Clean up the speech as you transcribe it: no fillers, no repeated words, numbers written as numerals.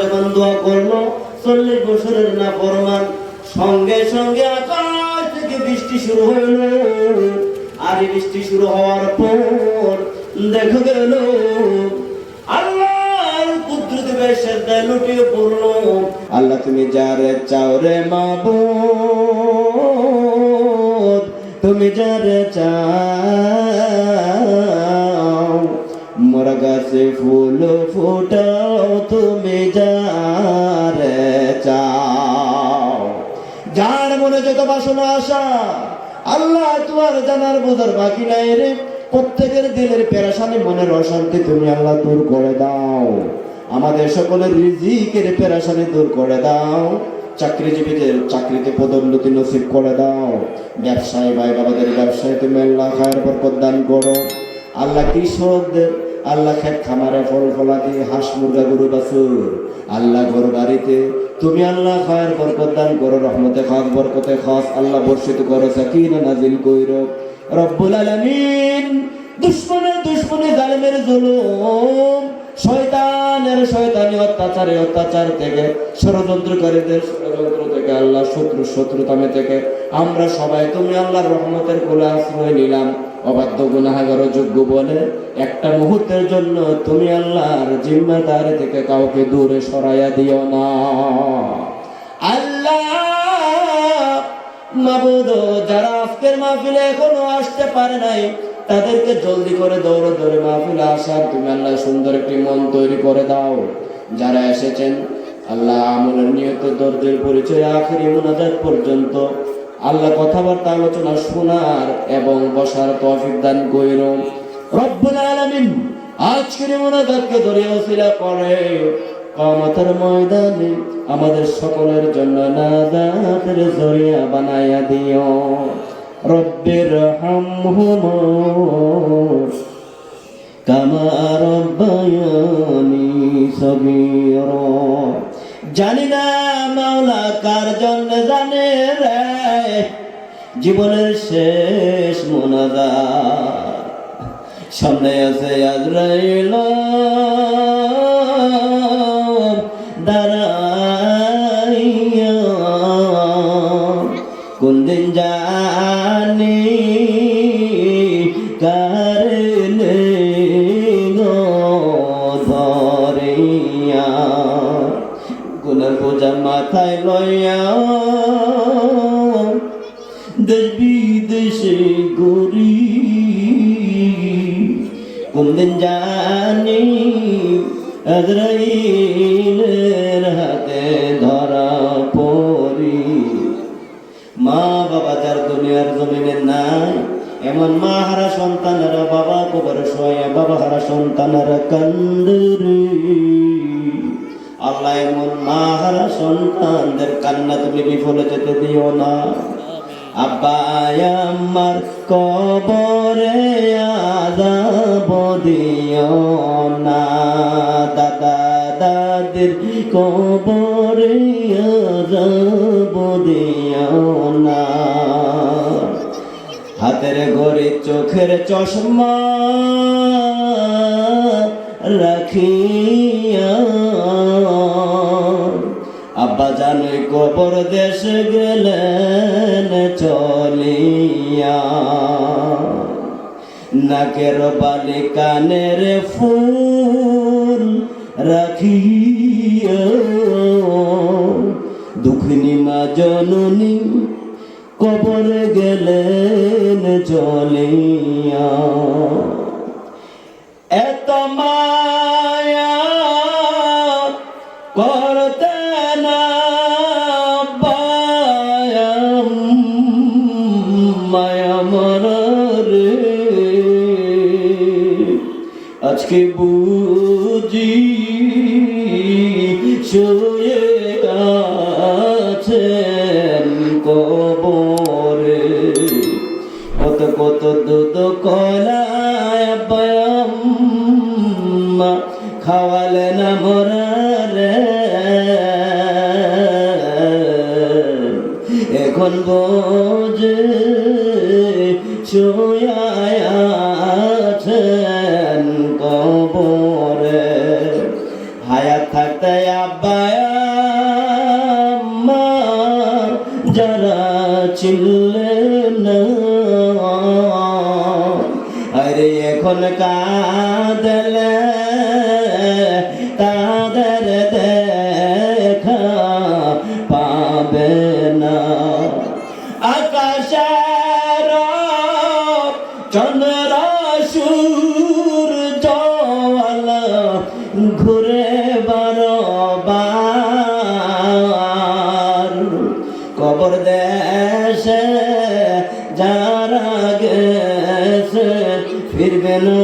যখন দোয়া করলো 40 বছরের নাফরমান, সঙ্গে সঙ্গে আকাশ থেকে বৃষ্টি শুরু হইল। আর এই বৃষ্টি শুরু হওয়ার পর দেখা গেল আল্লাহর কুদরতে সেজদায় লুটিয়ে পড়লো। আল্লাহ তুমি যারে চাও রে মাবুদ, তুমি যারে চাও, মোরা গাছে ফুল ফুটাও তুমি যারে চাও। যার মনে যত বাসনা আশা আল্লাহ তোমার জানার বোঝার বাকি নাই রে। প্রত্যেকের দিলের পেরেশানি মনের অশান্তি তুমি আল্লাহ দূর করে দাও। আমাদের সকলের রিজিকের পেরেশানি দূর করে দাও। চাকরিজীবীদের চাকরিতে পদোন্নতি নসিব করে দাও। ব্যবসায়ী ভাই বাবাদের ব্যবসায় তুমি আল্লাহ খায়ের বরকত দান করো। আল্লাহ কৃষকদের আল্লাহ খেত খামারে ফল ফলাদি হাঁস মুরগা গরু বাছুর আল্লাহ ঘর বাড়িতে তুমি আল্লাহ খায়ের বরকত দান করো। রহমতে খাস বরকতে খাস আল্লাহ বর্ষিত করো, সাকিনা নাজিল কইরো রব্বুল আলামিন। দুশমনের দুশমনি জালেমের জুলুম শয়তানের শয়তানি অত্যাচার থেকে ষড়যন্ত্রকারীদের ষড়যন্ত্র থেকে আল্লাহ শত্রুতামে থেকে আমরা সবাই তুমি আল্লাহর রহমতের কোলে আশ্রয় নিলাম। অবাধ্য গুনাহগার যোগ্য বলে একটা মুহূর্তের জন্য তুমি আল্লাহর জিম্মাদারি থেকে কাউকে দূরে সরাইয়া দিও না। আল্লাহ মাবুদ, যারা আজকের মাহফিলে এখনো আসতে পারে নাই তাদেরকে জলদি করে দৌড়ে দৌড়ে মাহফিলে আসার তুমি আল্লাহ সুন্দর একটি মন তৈরি করে দাও। যারা এসেছেন আল্লাহ আমলের নিয়ত দর্দের পরিচয় আখেরি মুনাজাত পর্যন্ত আল্লাহ কথাবার্তা আলোচনা শোনার এবং বসার তৌফিক দান কইরো রব্বুল আলামিন। আজকের মুনাজাতকে ধরে ওসিলা করে কিয়ামতের ময়দানে আমাদের সকলের জন্য নাজাতের জরিয়া বানায়া দিও। রব্বির হামহুমা কামা রাব্বায়ানি সগীরা। জানি না মাওলা কার জন্য জানে রে জীবনের শেষ মুনাজাত। সামনে আছে আজরাইল দাঁড়াইয়া, কোন দিন জানি কারণে ধরিয়া, গুনার বোঝা মাথায় লইয়া দেশ বিদেশে ঘুরি, কোন দিন জানি আজরাইলের হাতে ধরা পড়ি। মা বাবা যার দুনিয়ার জমিনে নাই এমন মা হারা সন্তানেরা বাবা কবরে শোয়া বাবা হারা সন্তানেরা কান্দরে। আল্লাহ এমন মা হারা সন্তানদের কান্না তুমি বিফলে যেতে দিও না। আব্বা আমার কবরে আযাব দিও না, দাদা দাদির কবরে আযাব দিও না। হাতের ঘড়ি চোখের চশমা রাখিয়া আব্বা জানোই কবর দেশে গেলেন চলিয়া। নাকের বালি কানের ফুল রাখিয়া দুঃখিনী মা জননী কবরে গেলেন চলিয়া। এত মায়া করতে না মায়া মরে, আজকে বুঝি শুয়ে আছেন কবরে। কত কত দুধ কলায় বায়াম্মা খাওয়ালেন মরারে, এখন বোঝে শুয়ে আছেন কবরে। হায়াত থাকতে আব্বা আব্বা যারা চিনলেন না, আরে এখন কাঁদলে তাদের দেখা পাবে না। আকাশের চন্দ্র সূর্য ঘুরে বারবার, কবর দেশে যারা গেছে ফিরবে না।